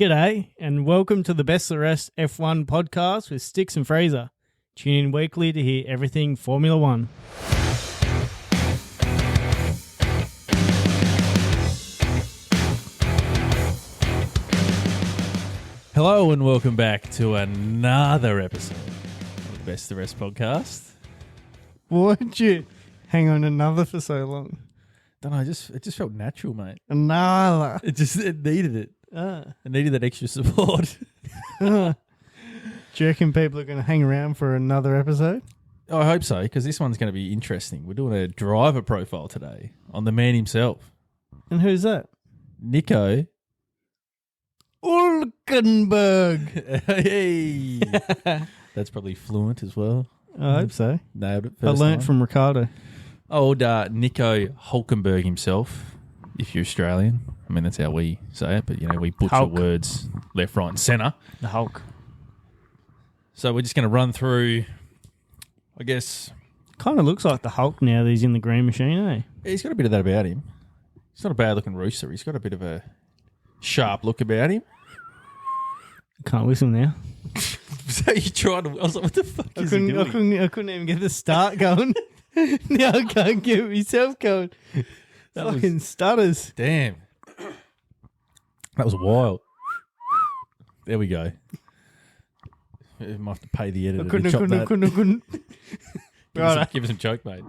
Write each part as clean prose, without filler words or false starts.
G'day, and welcome to the Best of the Rest F1 podcast with Sticks and Fraser. Tune in weekly to hear everything Formula One. Hello and welcome back to another episode of the Best of the Rest podcast. Why'd you hang on another for so long? Don't know, it just felt natural, mate. Another. It needed it. It needed that extra support. Do you reckon people are going to hang around for another episode? I hope so, because this one's going to be interesting. We're doing a driver profile today on the man himself. And who's that? Nico Hülkenberg. Hey. That's probably fluent as well. I hope so. Nailed it. I learnt from Ricardo. Old Nico Hülkenberg himself, if you're Australian. I mean, that's how we say it, but, you know, we butcher Hulk. words left, right and centre. The Hulk. So we're just going to run through, I guess. Kind of looks like the Hulk now that he's in the green machine, eh? He's got a bit of that about him. He's not a bad-looking rooster. He's got a bit of a sharp look about him. Can't whistle now. So you tried to... I was like, what the fuck is he doing? I couldn't even get the start going. Now I can't get myself going. That Fucking stutters. Damn. That was wild. There we go. You might have to pay the editor to chop that. couldn't. Give us some joke, mate.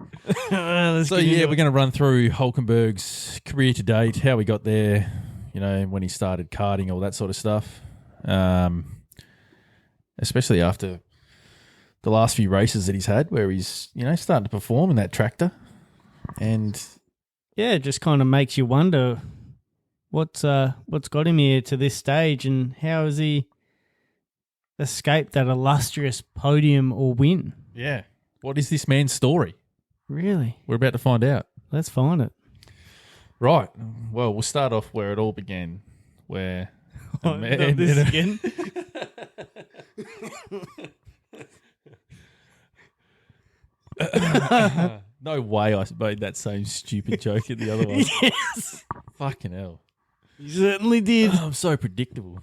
Let's So, get into yeah, it. we're going to run through Hulkenberg's career to date, how he got there, you know, when he started karting, all that sort of stuff. Especially after the last few races that he's had where he's, you know, starting to perform in that tractor. And Yeah, it just kind of makes you wonder what's got him here to this stage and how has he escaped that illustrious podium or win? yeah, what is this man's story? Really? We're about to find out. Let's find it. Right. Well, we'll start off where it all began, where a man Not this in a- again. No way I made that same stupid joke in the other one. Yes. Fucking hell. You certainly did. I'm so predictable.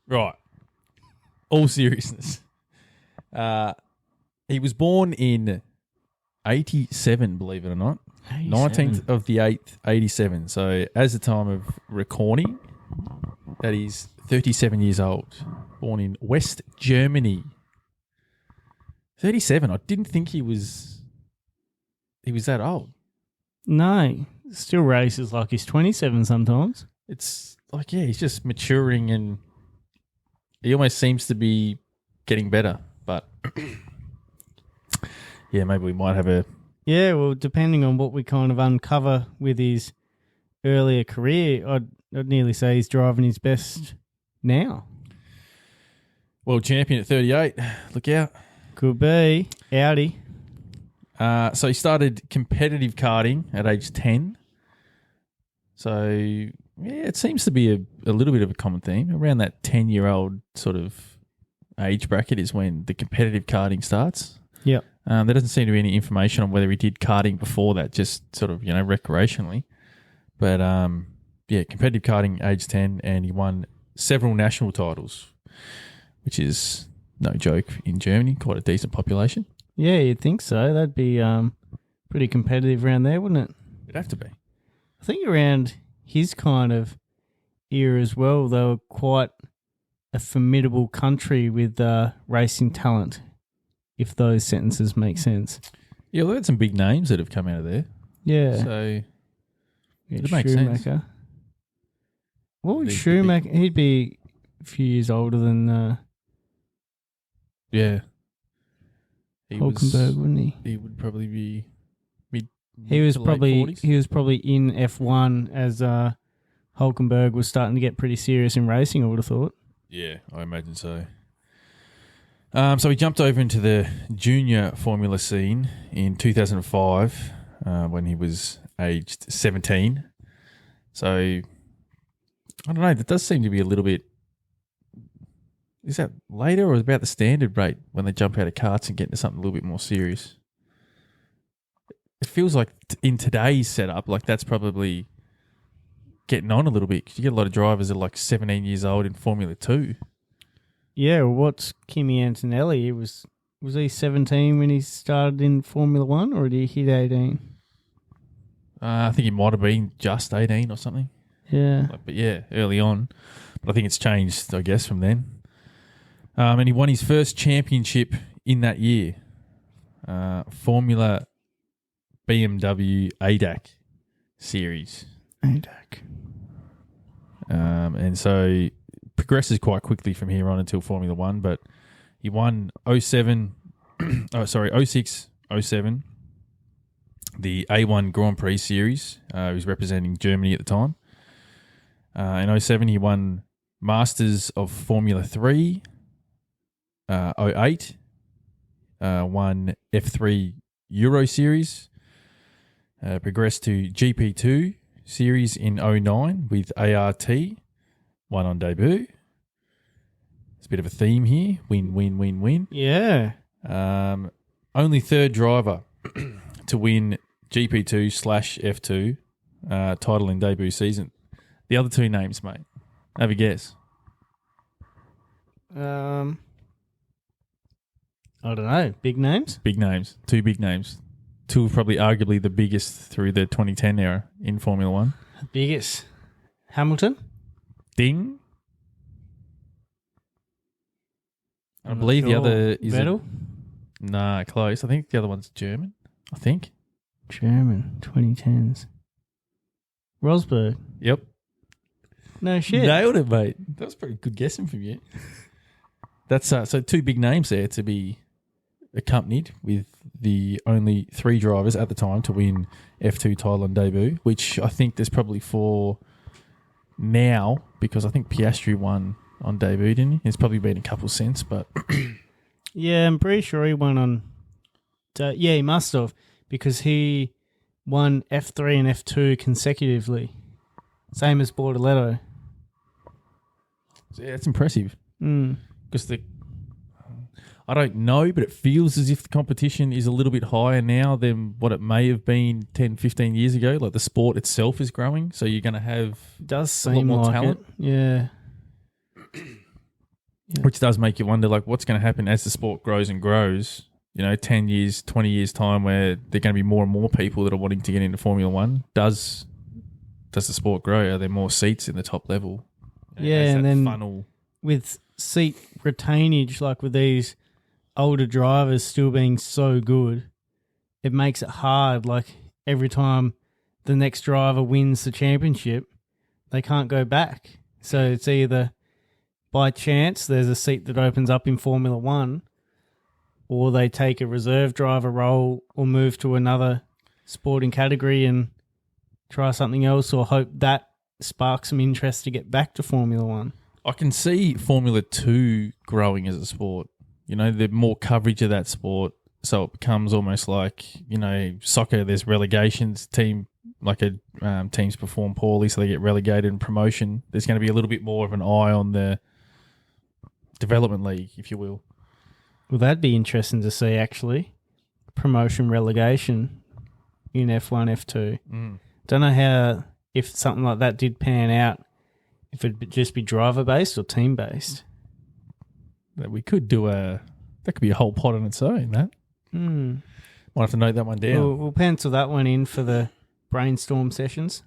Right. All seriousness. He was born in 87, believe it or not. 19th of the 8th, 87. So as the time of recording, that is 37 years old. Born in West Germany. 37. I didn't think he was that old. No, still races like he's 27 sometimes. It's like, yeah, he's just maturing and he almost seems to be getting better. But yeah, maybe we might have a... Yeah, well, depending on what we kind of uncover with his earlier career, I'd nearly say he's driving his best now. world champion at 38. Look out. Could be. Audi. So he started competitive karting at age 10. So, yeah, it seems to be a little bit of a common theme. Around that 10-year-old sort of age bracket is when the competitive karting starts. Yep. There doesn't seem to be any information on whether he did karting before that, just sort of, you know, recreationally. But, yeah, competitive karting, age 10, and he won several national titles, which is no joke in Germany, quite a decent population. Yeah, you'd think so. That'd be pretty competitive around there, wouldn't it? It'd have to be. I think around his kind of era as well, they were quite a formidable country with racing talent, if those sentences make sense. Yeah, well, had some big names that have come out of there. Yeah. So Yeah, it makes sense. Schumacher. What would The Schumacher... He'd be a few years older than Yeah. Hulkenberg, wouldn't he? He would probably be mid He was to late probably 40s. he was probably in F1 as Hulkenberg was starting to get pretty serious in racing, I would have thought. Yeah, I imagine so. So he jumped over into the junior Formula scene in 2005 when he was aged 17. So, I don't know, that does seem to be a little bit... Is that later or about the standard rate when they jump out of karts and get into something a little bit more serious? It feels like in today's setup, like that's probably getting on a little bit. 'Cause you get a lot of drivers that are like 17 years old in Formula 2. Yeah, well, what's Kimi Antonelli? Was he 17 when he started in Formula 1 or did he hit 18? I think he might have been just 18 or something. Yeah. But yeah, early on. But I think it's changed, I guess, from then. And he won his first championship in that year. Formula BMW ADAC series. ADAC. And so progresses quite quickly from here on until Formula 1. But he won 07, 06, 07, the A1 Grand Prix series. He was representing Germany at the time. In 07, he won Masters of Formula 3. 08, won F3 Euro Series. Progressed to GP2 Series in 09 with ART. Won on debut. It's a bit of a theme here. Win, win, win, win. Yeah. Only third driver to win GP2/F2 title in debut season. The other two names, mate. Have a guess. I don't know. Big names? Big names. Two big names. Two of probably arguably the biggest through the 2010 era in Formula 1. Biggest. Hamilton? Ding. I I'm not believe the sure. other is... Vettel? Nah, close. I think the other one's German. I think. German. 2010s. Rosberg? Yep. No shit. Nailed it, mate. That was pretty good guessing from you. That's so two big names there to be accompanied with the only three drivers at the time to win F2 title on debut, which I think there's probably four now because I think Piastri won on debut, didn't he? There's probably been a couple since, but Yeah, I'm pretty sure he won on... yeah, he must have because he won F3 and F2 consecutively. Same as Bortoletto. so yeah, it's impressive. Mm. Because I don't know, but it feels as if the competition is a little bit higher now than what it may have been 10, 15 years ago. Like the sport itself is growing, so you're going to have Does a lot seem more like talent. it. Yeah. Which does make you wonder, like, what's going to happen as the sport grows and grows, 10 years, 20 years' time where there are going to be more and more people that are wanting to get into Formula 1. Does the sport grow? Are there more seats in the top level? Yeah, Has and that then funnel... with seat retainage, like with these older drivers still being so good, it makes it hard. Like every time the next driver wins the championship, they can't go back. So it's either by chance there's a seat that opens up in Formula 1 or they take a reserve driver role or move to another sporting category and try something else or hope that sparks some interest to get back to Formula 1. I can see Formula 2 growing as a sport. There's more coverage of that sport, so it becomes almost like, soccer, there's relegations, teams perform poorly, so they get relegated and promotion. There's going to be a little bit more of an eye on the development league, if you will. Well, that'd be interesting to see, actually. Promotion relegation in F1, F2. Don't know how, if something like that did pan out, if it'd just be driver-based or team-based. We could do that could be a whole pod on its own, that. Might have to note that one down. We'll pencil that one in for the brainstorm sessions.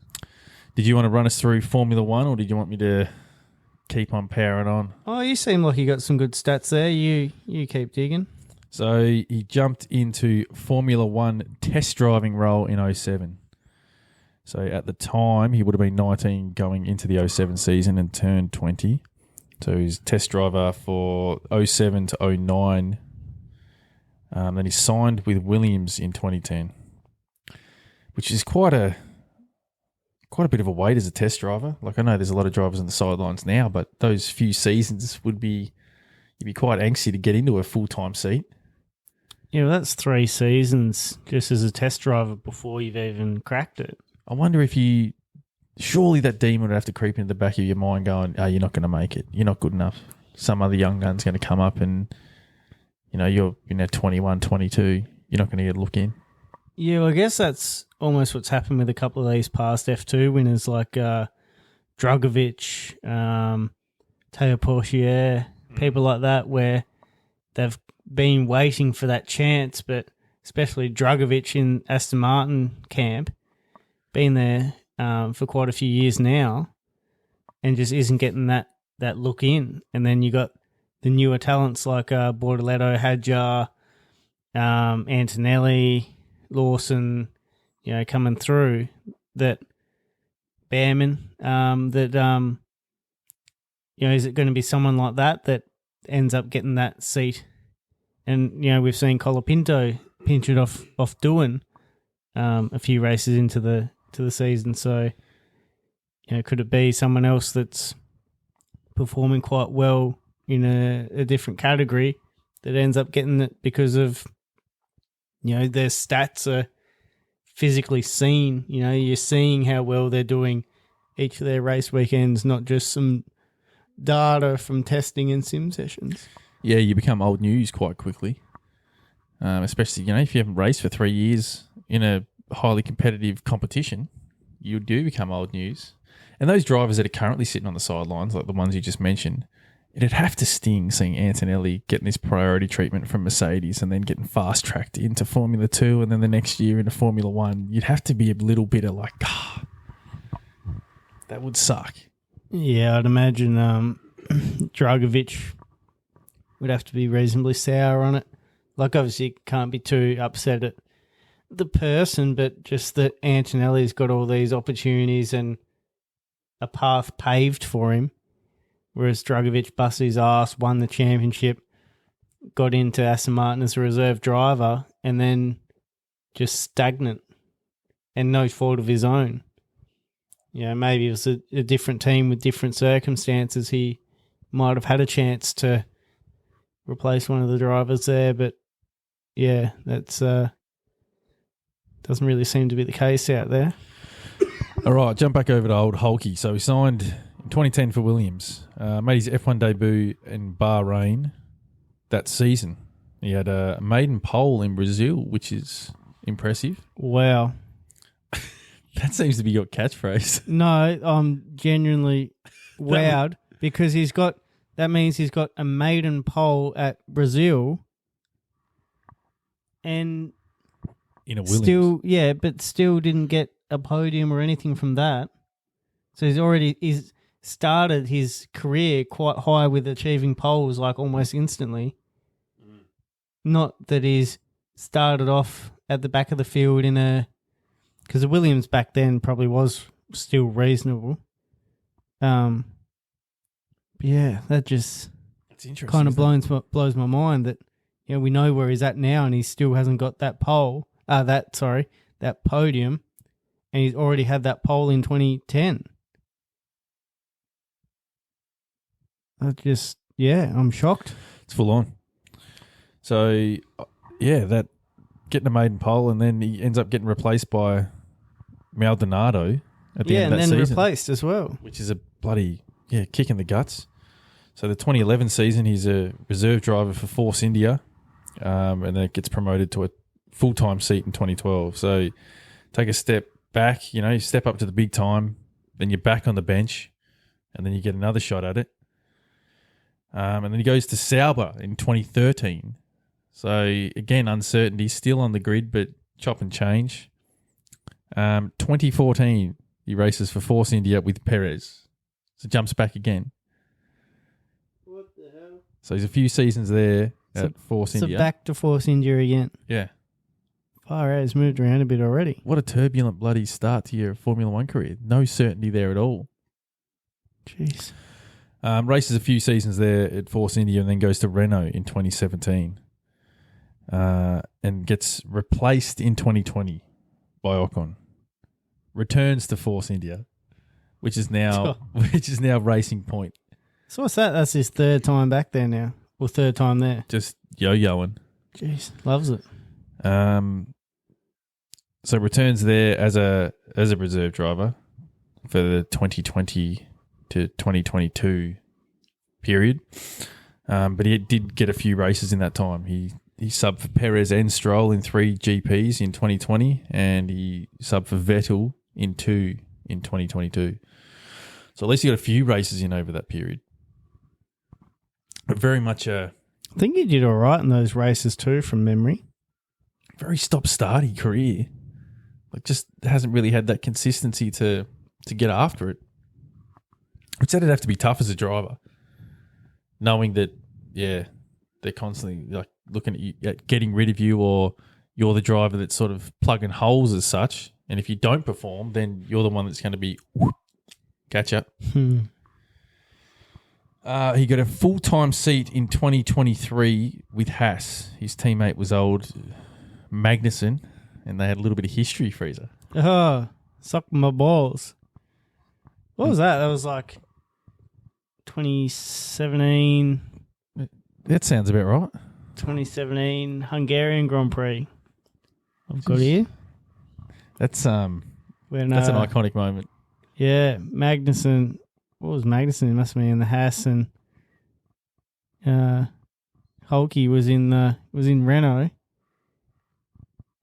Did you want to run us through Formula 1 or did you want me to keep on powering on? Oh, you seem like you got some good stats there. You keep digging. So he jumped into Formula 1 test driving role in 07. So at the time, he would have been 19 going into the 07 season and turned 20. So he's test driver for 07 to 09. Then he signed with Williams in 2010, which is quite a bit of a wait as a test driver. Like I know there's a lot of drivers on the sidelines now, but those few seasons you'd be quite angsty to get into a full-time seat. Yeah, well, that's 3 seasons just as a test driver before you've even cracked it. I wonder if surely that demon would have to creep into the back of your mind going, oh, you're not going to make it. You're not good enough. Some other young gun's going to come up and, you're 21, 22. You're not going to get a look in. Yeah, well, I guess that's almost what's happened with a couple of these past F2 winners like Drugovic, Teo Porchier, people like that, where they've been waiting for that chance, but especially Drugovic in Aston Martin camp, been there for quite a few years now, and just isn't getting that look in. And then you got the newer talents like Bortoletto, Hadjar, Antonelli, Lawson, coming through. That Behrman, is it going to be someone like that ends up getting that seat? And we've seen Colapinto pinch it off doing a few races into the season. So could it be someone else that's performing quite well in a different category that ends up getting it because of their stats are physically seen? You're seeing how well they're doing each of their race weekends, not just some data from testing and sim sessions. Yeah, you become old news quite quickly, especially if you haven't raced for 3 years in a highly competitive competition. You do become old news. And those drivers that are currently sitting on the sidelines, like the ones you just mentioned, it'd have to sting seeing Antonelli getting this priority treatment from Mercedes and then getting fast-tracked into Formula 2 and then the next year into Formula 1. You'd have to be a little bit of like, that would suck. Yeah, I'd imagine Drugovic would have to be reasonably sour on it. Like, obviously, can't be too upset at the person, but just that Antonelli's got all these opportunities and a path paved for him, whereas Drugovic busted his ass, won the championship, got into Aston Martin as a reserve driver, and then just stagnant and no fault of his own. Maybe it was a different team with different circumstances. He might have had a chance to replace one of the drivers there, but yeah, that's doesn't really seem to be the case out there. All right, jump back over to old Hulky. So he signed in 2010 for Williams, made his F1 debut in Bahrain that season. He had a maiden pole in Brazil, which is impressive. Wow. That seems to be your catchphrase. No, I'm genuinely wowed because that means he's got a maiden pole at Brazil and in a Williams. still didn't get a podium or anything from that. So he's started his career quite high with achieving poles like almost instantly. Not that he's started off at the back of the field because the Williams back then probably was still reasonable. But yeah, that just kind of blows my mind that we know where he's at now and he still hasn't got that that podium, and he's already had that pole in 2010. I'm shocked. It's full on. So that getting a maiden pole and then he ends up getting replaced by Maldonado at the end of that season. Yeah, and then replaced as well. Which is a bloody, kick in the guts. So the 2011 season, he's a reserve driver for Force India, and then it gets promoted to a full-time seat in 2012. So take a step back, you step up to the big time, then you're back on the bench, and then you get another shot at it. And then he goes to Sauber in 2013. So again, uncertainty, still on the grid, but chop and change. 2014, he races for Force India with Perez. So jumps back again. What the hell? So he's a few seasons there at Force India. So back to Force India again. Yeah. Far out, he's moved around a bit already. What a turbulent bloody start to your Formula One career. No certainty there at all. Jeez. Races a few seasons there at Force India and then goes to Renault in 2017. And gets replaced in 2020 by Ocon. Returns to Force India, which is now Racing Point. So what's that? That's his third time back there now. Or third time there. Just yo-yoing. Jeez, loves it. So returns there as a reserve driver for the 2020 to 2022 period. But he did get a few races in that time. He subbed for Perez and Stroll in 3 GPs in 2020, and he subbed for Vettel in 2 in 2022. So at least he got a few races in over that period. But very much a I think he did all right in those races too, from memory. very stop-starty career. Like, just hasn't really had that consistency to get after it. Which said it'd have to be tough as a driver, knowing that, yeah, they're constantly like looking at you, at getting rid of you, or you're the driver that's sort of plugging holes as such. And if you don't perform, then you're the one that's going to be catch up. He got a full-time seat in 2023 with Haas. His teammate was old Magnussen, and they had a little bit of history, Freezer. Oh, suck my balls. What was that? That was like 2017. That sounds about right. 2017 Hungarian Grand Prix. I've got here. That's When, that's an iconic moment. Yeah, Magnussen. What was Magnussen? He must have been in the Haas, and Hulkie was in Renault,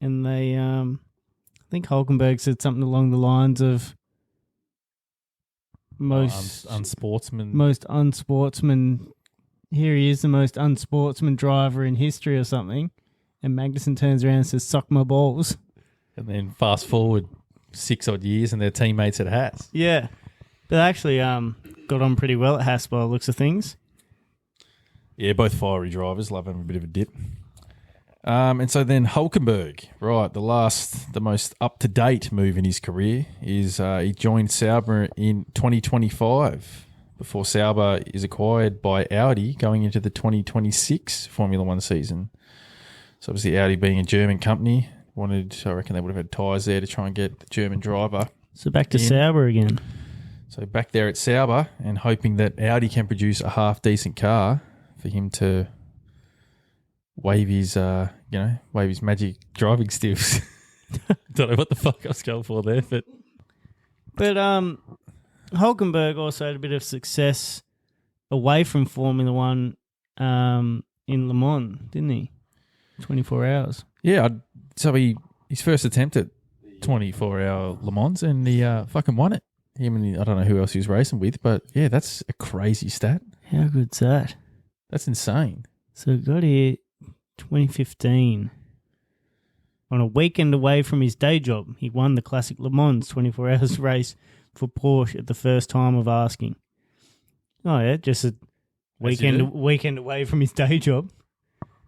and they I think Hulkenberg said something along the lines of most unsportsman. Here he is, the most unsportsman driver in history, or something. And Magnussen turns around and says, "Suck my balls." And then fast forward 6 odd years, and they're teammates at Haas. Yeah, but they actually got on pretty well at Haas by the looks of things. Yeah, both fiery drivers, love having a bit of a dip. And so then Hulkenberg, right, the most up-to-date move in his career is he joined Sauber in 2025 before Sauber is acquired by Audi going into the 2026 Formula One season. So obviously Audi being a German company, I reckon they would have had ties there to try and get the German driver. So back to Sauber again. So back there at Sauber, and hoping that Audi can produce a half-decent car for him to wave his magic driving skills. Don't know what the fuck I was going for there, but Hulkenberg also had a bit of success away from Formula One in Le Mans, didn't he? 24 hours. Yeah, so his first attempt at 24-hour Le Mans, and he fucking won it. Him and I don't know who else he was racing with, but yeah, that's a crazy stat. How good's that? That's insane. So got here 2015. On a weekend away from his day job, he won the Classic Le Mans 24 hours race for Porsche at the first time of asking. Oh yeah, just a weekend away from his day job.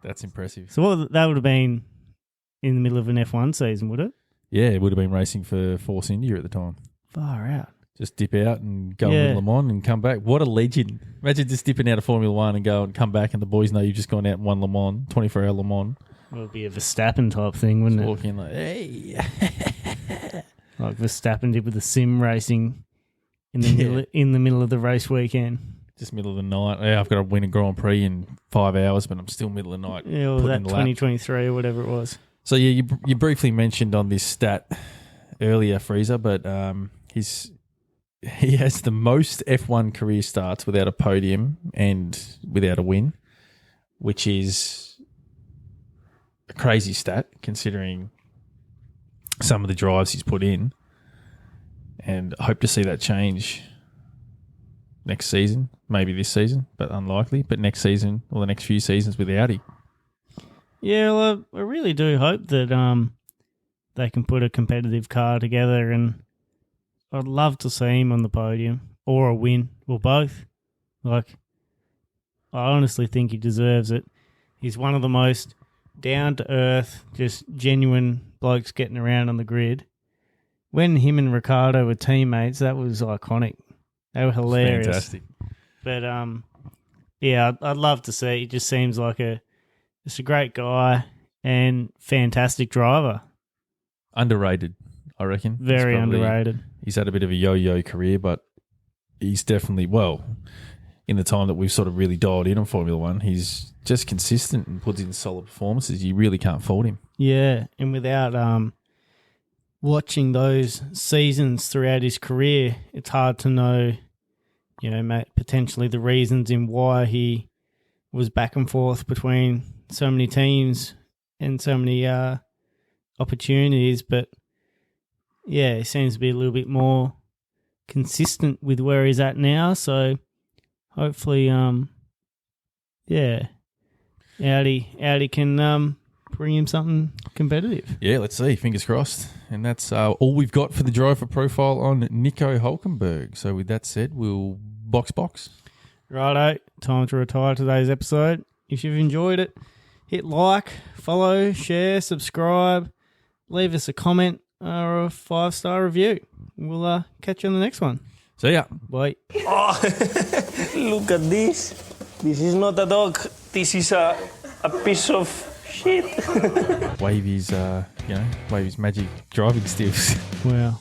That's impressive. So that would have been in the middle of an F1 season, would it? Yeah, it would have been racing for Force India at the time. Far out. Just dip out and go in Le Mans and come back. What a legend. Imagine just dipping out of Formula One and go and come back, and the boys know you've just gone out and won Le Mans, 24-hour Le Mans. It would be a Verstappen type thing, wouldn't it? Walk in like, hey. Like Verstappen did with the sim racing in the middle of the race weekend. Just middle of the night. Yeah, I've got to win a Grand Prix in 5 hours, but I'm still middle of the night. Yeah, or that 2023 or whatever it was. So yeah, you briefly mentioned on this stat earlier, Freezer, but he has the most F1 career starts without a podium and without a win, which is a crazy stat considering some of the drives he's put in. And I hope to see that change next season, maybe this season, but unlikely. But next season or the next few seasons with Audi. Yeah, well, I really do hope that they can put a competitive car together, and I'd love to see him on the podium or a win or both. Like, I honestly think he deserves it. He's one of the most down-to-earth, just genuine blokes getting around on the grid. When him and Ricciardo were teammates, that was iconic. They were hilarious. Fantastic. But, yeah, I'd love to see. He just seems like just a great guy and fantastic driver. Underrated, I reckon. Very underrated. He's had a bit of a yo-yo career, but he's definitely, in the time that we've sort of really dialed in on Formula One, he's just consistent and puts in solid performances. You really can't fault him. Yeah, and without watching those seasons throughout his career, it's hard to know, potentially the reasons in why he was back and forth between so many teams and so many opportunities. But yeah, he seems to be a little bit more consistent with where he's at now. So hopefully, Audi can bring him something competitive. Yeah, let's see. Fingers crossed. And that's all we've got for the driver profile on Nico Hülkenberg. So with that said, we'll box. Righto, time to retire today's episode. If you've enjoyed it, hit like, follow, share, subscribe, leave us a comment or a 5-star review. We'll catch you on the next one. See ya. Bye. Oh, look at this. This is not a dog. This is a piece of shit. Wave his magic driving stills. Wow.